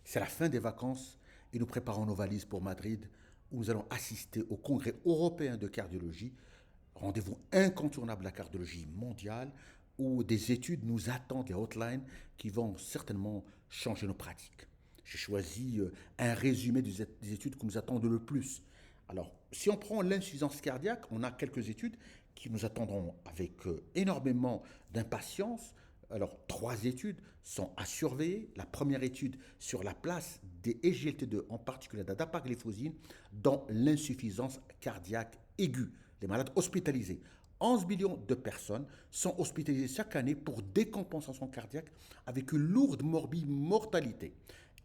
C'est la fin des vacances et nous préparons nos valises pour Madrid où nous allons assister au Congrès européen de cardiologie, rendez-vous incontournable de la cardiologie mondiale où des études nous attendent, des hotlines qui vont certainement changer nos pratiques. J'ai choisi un résumé des études qui nous attendent le plus. Alors, si on prend l'insuffisance cardiaque, on a quelques études qui nous attendront avec énormément d'impatience. Alors, trois études sont à surveiller. La première étude sur la place des SGLT2, en particulier de la dapagliflozine, dans l'insuffisance cardiaque aiguë, les malades hospitalisés. 11 millions de personnes sont hospitalisées chaque année pour décompensation cardiaque avec une lourde mortalité.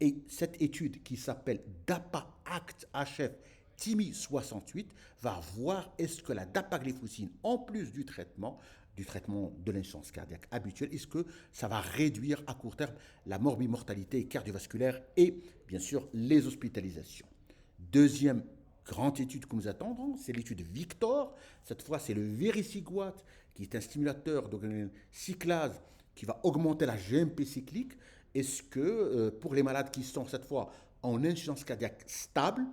Et cette étude qui s'appelle DAPA-ACT-HF TIMI 68 va voir est-ce que la dapagliflozine, en plus du traitement de l'insuffisance cardiaque habituelle, est-ce que ça va réduire à court terme la morbimortalité cardiovasculaire et bien sûr les hospitalisations. Deuxième grande étude que nous attendons, c'est l'étude Victor. Cette fois, c'est le Vericiguat, qui est un stimulateur de cyclase qui va augmenter la GMP cyclique. Est-ce que pour les malades qui sont cette fois en insuffisance cardiaque stable,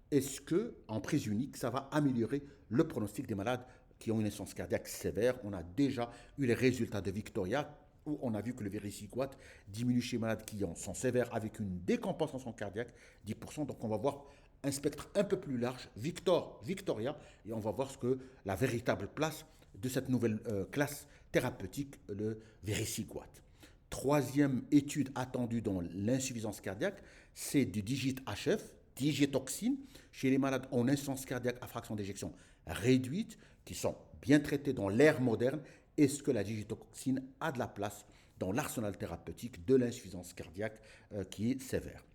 est-ce que en prise unique, ça va améliorer le pronostic des malades qui ont une insuffisance cardiaque sévère? On a déjà eu les résultats de Victoria où on a vu que le Vericiguat diminue chez les malades qui sont sévères avec une décompensation cardiaque 10%. Donc on va voir un spectre un peu plus large, Victoria, et on va voir ce que la véritable place de cette nouvelle classe thérapeutique, le Vericiguat. Troisième étude attendue dans l'insuffisance cardiaque, c'est du Digit-HF, digitoxine, chez les malades en insuffisance cardiaque à fraction d'éjection réduite, qui sont bien traités dans l'ère moderne. Est-ce que la digitoxine a de la place dans l'arsenal thérapeutique de l'insuffisance cardiaque qui est sévère?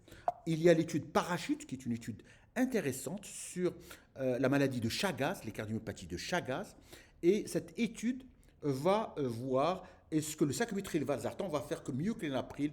Il y a l'étude Parachute, qui est une étude intéressante sur la maladie de Chagas, les cardiomyopathies de Chagas. Et cette étude va voir est-ce que le sacubitril/valsartan va faire que mieux que l'enalapril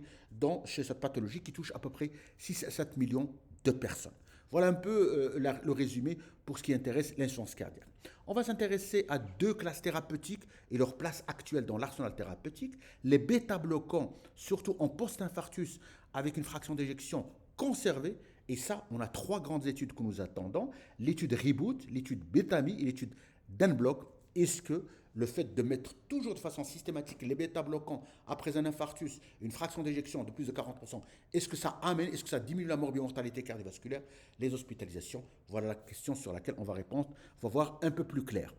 chez cette pathologie qui touche à peu près 6 à 7 millions de personnes. Voilà un peu le résumé pour ce qui intéresse l'insuffisance cardiaque. On va s'intéresser à deux classes thérapeutiques et leur place actuelle dans l'arsenal thérapeutique. Les bêta-bloquants, surtout en post-infarctus, avec une fraction d'éjection conservée. Et ça, on a trois grandes études que nous attendons. L'étude Reboot, l'étude Betami et l'étude Denblock. Est-ce que le fait de mettre toujours de façon systématique les bêta-bloquants après un infarctus, une fraction d'éjection de plus de 40%, est-ce que ça amène, est-ce que ça diminue la morbimortalité cardiovasculaire, les hospitalisations? Voilà la question sur laquelle on va répondre. On va voir un peu plus clair.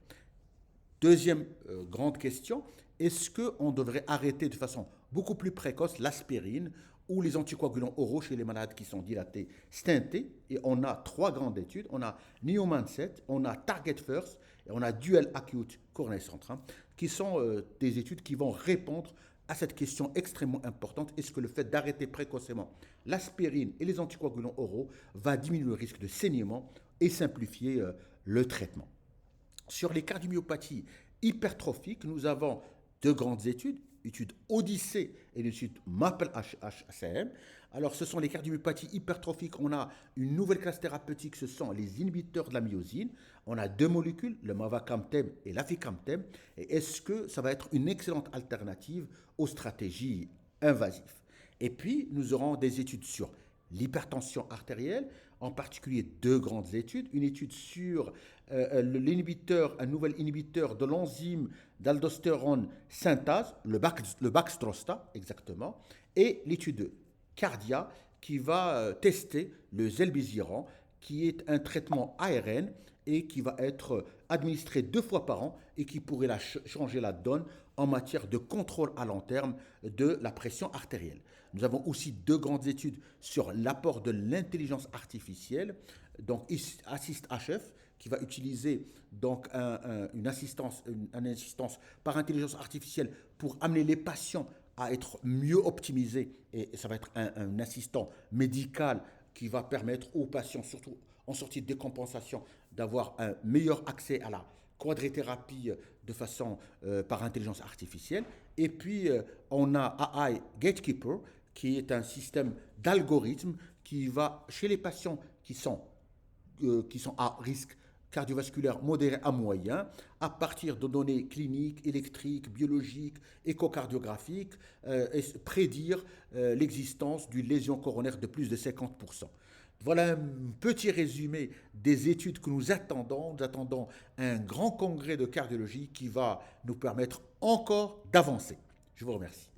Deuxième grande question, est-ce qu'on devrait arrêter de façon beaucoup plus précoce l'aspirine ou les anticoagulants oraux chez les malades qui sont dilatés, stentés? Et on a trois grandes études. On a Newman 7, on a Target First et on a Dual Acute Coronary Syndrome, qui sont des études qui vont répondre à cette question extrêmement importante. Est-ce que le fait d'arrêter précocement l'aspirine et les anticoagulants oraux va diminuer le risque de saignement et simplifier le traitement? Sur les cardiomyopathies hypertrophiques, nous avons deux grandes études, l'étude Odyssée et l'étude MAPLE-HCM. Alors, ce sont les cardiomyopathies hypertrophiques. On a une nouvelle classe thérapeutique, ce sont les inhibiteurs de la myosine. On a deux molécules, le mavacamten et l'aficamten. Et est-ce que ça va être une excellente alternative aux stratégies invasives? Et puis, nous aurons des études sur l'hypertension artérielle, en particulier deux grandes études. Une étude sur un nouvel inhibiteur de l'enzyme d'aldostérone synthase, le Baxdrostat exactement, et l'étude Cardia qui va tester le Zelbesiran, qui est un traitement ARN et qui va être administré 2 fois par an et qui pourrait changer la donne en matière de contrôle à long terme de la pression artérielle. Nous avons aussi deux grandes études sur l'apport de l'intelligence artificielle, donc Assist-HF, qui va utiliser donc une assistance par intelligence artificielle pour amener les patients à être mieux optimisés, et ça va être un assistant médical qui va permettre aux patients, surtout en sortie de décompensation, d'avoir un meilleur accès à la quadrithérapie de façon par intelligence artificielle. Et puis, on a AI Gatekeeper, qui est un système d'algorithme qui va, chez les patients qui sont à risque cardiovasculaire modéré à moyen à partir de données cliniques, électriques, biologiques, échocardiographiques et prédire l'existence d'une lésion coronaire de plus de 50%. Voilà un petit résumé des études que nous attendons. Nous attendons un grand congrès de cardiologie qui va nous permettre encore d'avancer. Je vous remercie.